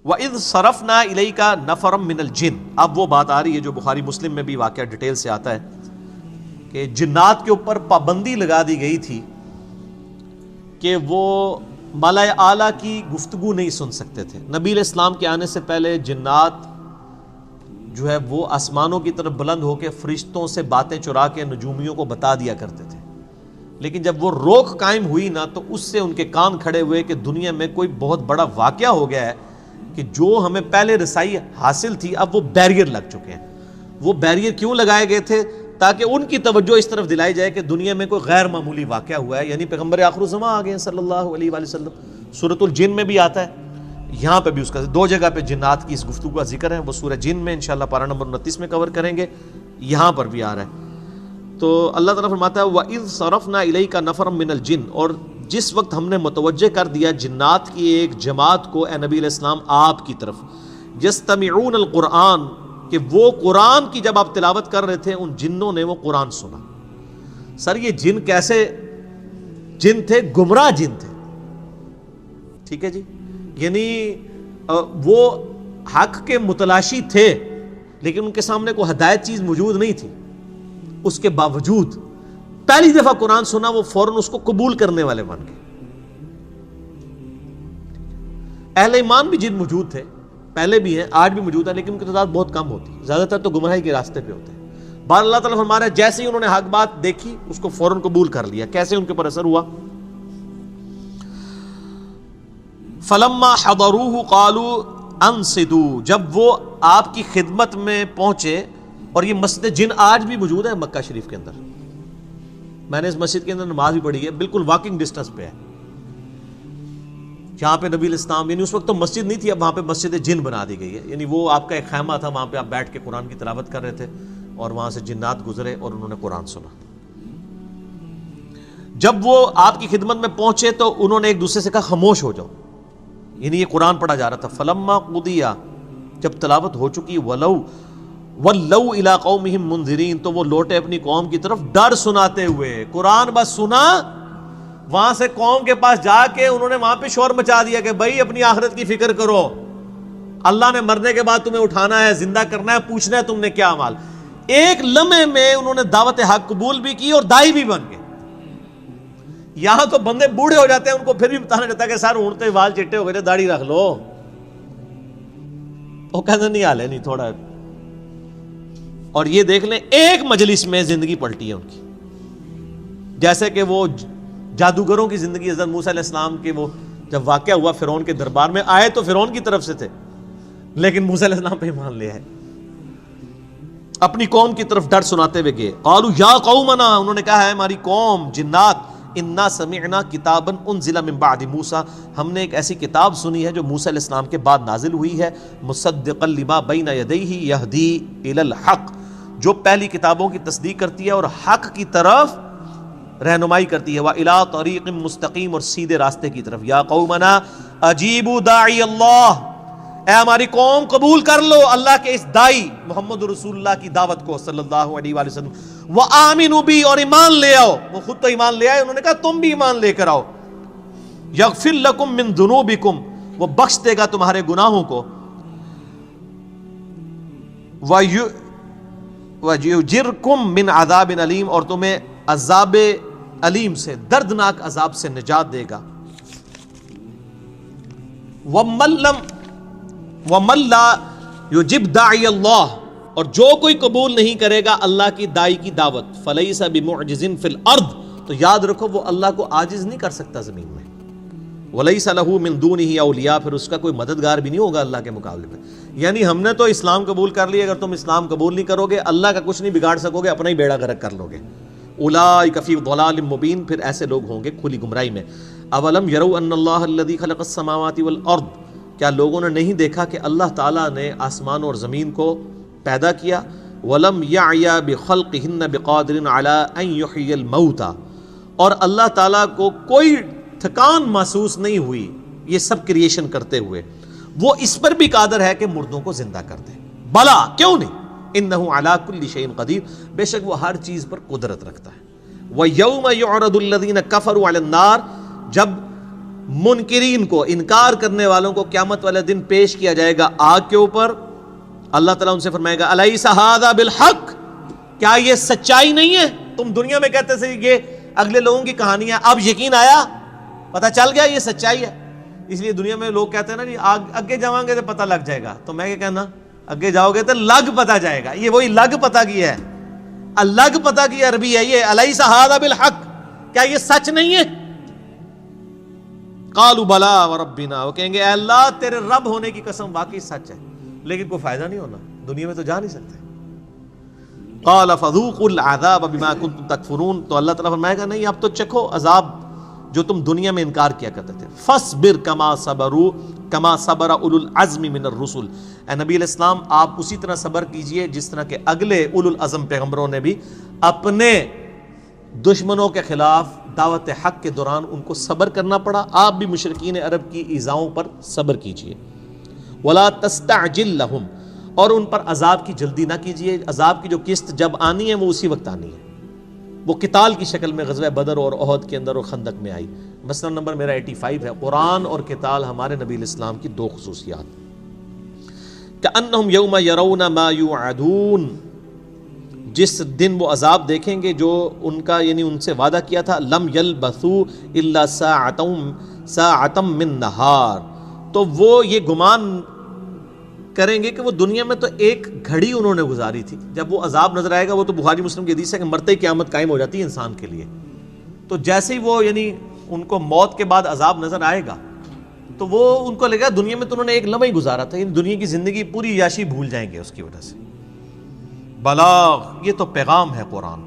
وَإِذْ صَرَفْنَا إِلَيْكَ نَفَرًا مِّنَ الْجِنِّ. اب وہ بات آ رہی ہے جو بخاری مسلم میں بھی واقعہ ڈیٹیل سے آتا ہے کہ جنات کے اوپر پابندی لگا دی گئی تھی کہ وہ ملائے اعلیٰ کی گفتگو نہیں سن سکتے تھے. نبی علیہ السلام کے آنے سے پہلے جنات جو ہے وہ آسمانوں کی طرف بلند ہو کے فرشتوں سے باتیں چرا کے نجومیوں کو بتا دیا کرتے تھے. لیکن جب وہ روک قائم ہوئی نا تو اس سے ان کے کان کھڑے ہوئے کہ دنیا میں کوئی بہت بڑا واقعہ ہو گیا ہے کہ جو ہمیں پہلے رسائی حاصل تھی اب وہ بیریئر لگ چکے ہیں. وہ بیریئر کیوں لگائے گئے تھے؟ تاکہ ان کی توجہ اس طرف دلائی جائے کہ دنیا میں کوئی غیر معمولی واقعہ ہوا ہے، یعنی پیغمبر آخر الزمان آ گئے ہیں صلی اللہ علیہ وآلہ وسلم. سورۃ الجن میں بھی آتا ہے، یہاں پہ بھی اس کا دو جگہ پہ جنات کی اس گفتگو کا ذکر ہے. وہ سورہ جن میں انشاءاللہ پارہ نمبر 29 میں کور کریں گے، یہاں پر بھی آ رہا ہے. تو اللہ تعالیٰ فرماتا ہے وَإِذْ صَرَفْنَا إِلَيْكَ نَفَرًا مِّنَ الْجِنِّ، اور جس وقت ہم نے متوجہ کر دیا جنات کی ایک جماعت کو اے نبی علیہ السلام آپ کی طرف، يَسْتَمِعُونَ الْقُرْآنَ، کہ وہ قرآن کی جب آپ تلاوت کر رہے تھے ان جنوں نے وہ قرآن سنا. سر یہ جن کیسے جن تھے؟ گمراہ جن تھے. ٹھیک ہے جی، یعنی وہ حق کے متلاشی تھے لیکن ان کے سامنے کوئی ہدایت چیز موجود نہیں تھی. اس کے باوجود پہلی دفعہ قرآن سنا وہ فوراً اس کو قبول کرنے والے بن گئے. اہل ایمان بھی جن موجود تھے، پہلے بھی ہیں، آج بھی موجود ہے، لیکن ان کی تعداد بہت کم ہوتی ہے، زیادہ تر تو گمراہی کے راستے پہ ہوتے ہیں. بار اللہ تعالیٰ فرما رہا ہے جیسے ہی انہوں نے حق بات دیکھی اس کو فوراً قبول کر لیا. کیسے ان کے پر اثر ہوا؟ فَلَمَّا حَضَرُوهُ قَالُوا أَنصِتُوا، جب وہ آپ کی خدمت میں پہنچے. اور یہ مسجد جن آج بھی موجود ہے مکہ شریف کے اندر. میں نے اس مسجد کے اندر نماز بھی پڑھی ہے، بالکل واکنگ ڈسٹنس پہ ہے. جہاں پہ نبی الاسلام، یعنی اس وقت تو مسجد نہیں تھی، اب وہاں پہ مسجد جن بنا دی گئی ہے. یعنی وہ آپ کا ایک خیمہ تھا، وہاں پہ آپ بیٹھ کے قرآن کی تلاوت کر رہے تھے اور وہاں سے جنات گزرے اور انہوں نے قرآن سنا. جب وہ آپ کی خدمت میں پہنچے تو انہوں نے ایک دوسرے سے کہا خاموش ہو جاؤ، یعنی یہ قرآن پڑھا جا رہا تھا. فلما قضی، جب تلاوت ہو چکی، وَلَّوْا إِلَىٰ قَوْمِهِمْ مُنذِرِينَ، تو وہ لوٹے اپنی قوم کی طرف ڈر سناتے ہوئے. قرآن بس سنا، وہاں سے قوم کے پاس جا کے انہوں نے وہاں پہ شور مچا دیا کہ بھائی اپنی آخرت کی فکر کرو، اللہ نے مرنے کے بعد تمہیں اٹھانا ہے، زندہ کرنا ہے، پوچھنا ہے تم نے کیا عمل. ایک لمحے میں انہوں نے دعوت حق قبول بھی کی اور دائی بھی بن گئے. یہاں تو بندے بوڑھے ہو جاتے ہیں، ان کو پھر بھی بتانا چاہتا ہے کہ سر اونٹتے وال چٹے ہو گئے، داڑھی رکھ لو. وہ کہتے نہیں حال ہے نہیں تھوڑا. اور یہ دیکھ لیں ایک مجلس میں زندگی پلٹی ہے ان کی. جیسے کہ وہ جادوگروں کی زندگی حضرت موسیٰ علیہ السلام کے وہ جب واقعہ ہوا فرعون کے دربار میں، آئے تو فرعون کی طرف سے تھے لیکن موسیٰ علیہ السلام پہ ایمان لیا ہے. اپنی قوم کی طرف ڈر سناتے ہوئے گئے. قالوا یا قومنا، انہوں نے کہا ہے ہماری قوم جنات، انا سمعنا کتابا انزل من بعد موسیٰ، ہم نے ایک ایسی کتاب سنی ہے جو موسیٰ علیہ السلام کے بعد نازل ہوئی ہے. مصدقا لما بین یدیہ یہدی الی الحق، جو پہلی کتابوں کی تصدیق کرتی ہے اور حق کی طرف رہنمائی کرتی ہے. وَإِلَىٰ طَرِيقٍ مُسْتَقِيمٍ، اور سیدھے راستے کی طرف. یا قومنا اجیبوا داعی اللہ، اے ہماری قوم قبول کر لو اللہ کے اس دائی محمد رسول اللہ کی دعوت کو صلی اللہ علیہ وآلہ وسلم. وَآمِنُوا بِی، اور ایمان لے آؤ. وہ خود تو ایمان لے آئے، انہوں نے کہا تم بھی ایمان لے کر آؤ. یغفر لکم من ذنوبکم، وہ بخش دے گا تمہارے گناہوں کو. وَيُجِرْكُم مِّنْ عَذَابٍ عَلِيمٍ، اور تمہیں عذاب علیم سے، دردناک عذاب سے نجات دے گا. وَمَن لَّا يُجِبْ دَاعِيَ اللَّهِ، اور جو کوئی قبول نہیں کرے گا اللہ کی دائی کی دعوت، فَلَيْسَ بِمُعْجِزٍ فِي الْأَرْضِ، تو یاد رکھو وہ اللہ کو عاجز نہیں کر سکتا زمین میں. وَلَيْسَ لَهُ مِن دُونِهِ أَوْلِيَاء، پھر اس کا کوئی مددگار بھی نہیں ہوگا اللہ کے مقابلے میں. یعنی ہم نے تو اسلام قبول کر لیا، اگر تم اسلام قبول نہیں کرو گے اللہ کا کچھ نہیں بگاڑ سکو گے، اپنا ہی بیڑا غرق کر لو گے. اولئک فی ضلال مبین، پھر ایسے لوگ ہوں گے کھلی گمراہی میں. اولم یروا ان اللہ الذی خلق السماوات والارض، کیا لوگوں نے نہیں دیکھا کہ اللہ تعالیٰ نے آسمان اور زمین کو پیدا کیا. ولم یعی بخلقہن بقادر علی ان یحیی الموتى، اور اللہ تعالیٰ کو کوئی تھکان محسوس نہیں ہوئی یہ سب کریشن کرتے ہوئے، وہ اس پر بھی قادر ہے کہ مردوں کو زندہ کر دے. بلا، کیوں نہیں، انہ علی کل شیء قدیر، بے شک وہ ہر چیز پر قدرت رکھتا ہے. وَيَوْمَ يُعْرَضُ الَّذِينَ كَفَرُوا عَلَى النَّارِ، جب منکرین کو، انکار کرنے والوں کو قیامت والے دن پیش کیا جائے گا آگ کے اوپر. اللہ تعالیٰ ان سے فرمائے گا الیس ھذا بالحق، کیا یہ سچائی نہیں ہے؟ تم دنیا میں کہتے تھے یہ اگلے لوگوں کی کہانیاں، اب یقین آیا، پتہ چل گیا یہ سچائی ہے. اس لیے دنیا میں لوگ کہتے ہیں نا جی اگے جاؤں گے تو پتہ لگ جائے گا، تو میں کیا کہنا، اگے جاؤ گے تو لگ پتہ جائے گا. یہ وہی لگ پتہ کی ہے، الگ پتہ کی عربی ہے یہ. الیس ھذا بالحق، کیا یہ سچ نہیں ہے؟ قالوا بلا وربنا، وہ کہیں گے اے اللہ تیرے رب ہونے کی قسم واقعی سچ ہے، لیکن کوئی فائدہ نہیں ہونا، دنیا میں تو جا نہیں سکتے. قال فذوقوا العذاب بما كنتم تکفرون، تو اللہ تعالیٰ فرمائے گا نہیں اب تو چکھو عذاب جو تم دنیا میں انکار کیا کرتے تھے. فاصبر کما صبر اولو العزم من الرسل، اے نبی علیہ السلام آپ اسی طرح صبر کیجئے جس طرح کہ اگلے اولو العزم پیغمبروں نے بھی اپنے دشمنوں کے خلاف دعوت حق کے دوران ان کو صبر کرنا پڑا. آپ بھی مشرکین عرب کی ایذاؤں پر صبر کیجئے. ولا تستعجل لهم، اور ان پر عذاب کی جلدی نہ کیجئے. عذاب کی جو قسط جب آنی ہے وہ اسی وقت آنی ہے. وہ قتال کی شکل میں غزوہ بدر اور احد کے اندر اور خندق میں آئی. مسئلہ نمبر میرا 85 ہے. قرآن اور قتال ہمارے نبی علیہ السلام کی دو خصوصیات. کأنہم یوم یرون ما یوعدون، جس دن وہ عذاب دیکھیں گے جو ان کا یعنی ان سے وعدہ کیا تھا. لم یلبثوا الا ساعۃ من نہار، تو وہ یہ گمان کریں گے کہ وہ دنیا میں تو ایک گھڑی انہوں نے گزاری تھی. جب وہ عذاب نظر آئے گا، وہ تو بخاری مسلم کی حدیث ہے کہ مرتے ہی قیامت قائم ہو جاتی ہے انسان کے لیے. تو جیسے ہی وہ یعنی ان کو موت کے بعد عذاب نظر آئے گا تو وہ ان کو لگے گا دنیا میں تو انہوں نے ایک لمحہ ہی گزارا تھا، یعنی دنیا کی زندگی پوری عیاشی بھول جائیں گے اس کی وجہ سے. بلاغ، یہ تو پیغام ہے قرآن.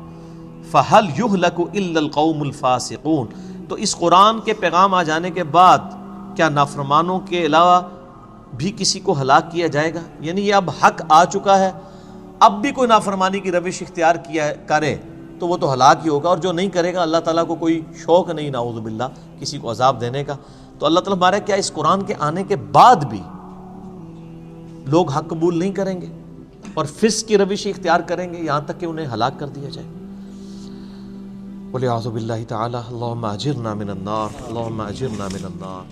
فَهَلْ يُهْلَكُ إِلَّا الْقَوْمُ الْفَاسِقُونَ، تو اس قرآن کے پیغام آ جانے کے بعد کیا نافرمانوں کے علاوہ بھی کسی کو ہلاک کیا جائے گا؟ یعنی یہ اب حق آ چکا ہے، اب بھی کوئی نافرمانی کی روش اختیار کیا کرے تو وہ تو ہلاک ہی ہوگا، اور جو نہیں کرے گا اللہ تعالیٰ کو کوئی شوق نہیں نعوذ باللہ کسی کو عذاب دینے کا. تو اللہ تعالیٰ ہمارا کیا اس قرآن کے آنے کے بعد بھی لوگ حق قبول نہیں کریں گے اور فسق کی روش اختیار کریں گے یہاں تک کہ انہیں ہلاک کر دیا جائے. وَلِعَوْذُ بِاللَّهِ تَعَالَى اللَّهُمَّ أَجِرْنَا مِنَ النَّارِ اللَّهُمَّ أَجِرْنَا مِنَ النَّارِ.